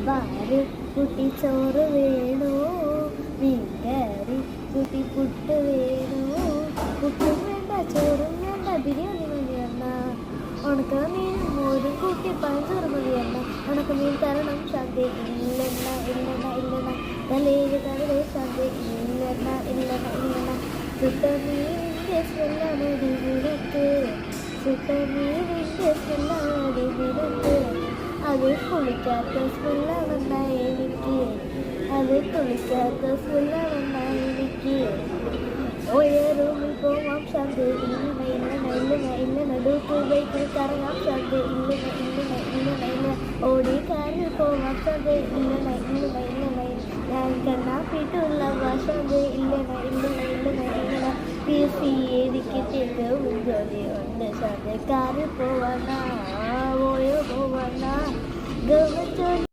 സാമ്പാറ് കുട്ടി ചോറ് വേണോ, മീൻകറി കുട്ടി പുട്ട് വേണോ, പുട്ടും വേണ്ട ചോറും വേണ്ട ബിരിയാണി മതി എണ്ണ, ഉണക്ക മീനും മോരും കൂട്ടി പഴഞ്ചോറ് മതി എണ്ണ, ഉണക്ക മീൻ തരണം ശാന്തി ഇല്ലെണ്ണ ഇല്ലെണ്ണ ഇല്ലെണ്ണ, തലയിൽ തലേ ശാന്തി ഇല്ലെണ്ണ ഇല്ലെണ്ണ ഇല്ലെണ്ണ, ചുട്ട മീനിൻ്റെ സ്മെല്ലാമടി നിനക്ക്, ചുട്ട മീനിൻ്റെ സ്മെല്ലാമടി നിനക്ക്, അത് കുളിക്കാത്ത സ്മെല്ലാവണ്ട എനിക്ക്, അത് കുളിക്കാത്ത സ്മെല്ലാവണ്ട എനിക്ക്, ഒരേ റൂമിൽ പോവാം ശാന്തി ഇല്ലെണ്ണ ഇല്ലെണ്ണ ഇല്ലെണ്ണ ഇല്ലെണ്ണ, ഡൂക്ക് ബൈക്കിൽ കറങ്ങാം ശാന്തി ഇല്ലെണ്ണ ഇല്ലെണ്ണ ഇല്ലെണ്ണ ഇല്ലെണ്ണ, ഓടി കാറിൽ പോവാം ശാന്തി ഇല്ലെണ്ണ ഇല്ലെണ്ണ ഇല്ലെണ്ണ, ഞാൻ കണ്ണാപ്പിട്ടുള്ള ശാന്തി ഇല്ലെണ്ണ ഇല്ലെണ്ണ ഇല്ലെണ്ണ ഇല്ലെണ്ണ, PC എനിക്ക് തികവും ജോലി ഉണ്ട് ശാന്തി, കാറിൽ പോവാനാ ഓയോ പോവാനാ ഗവൺമെന്റ്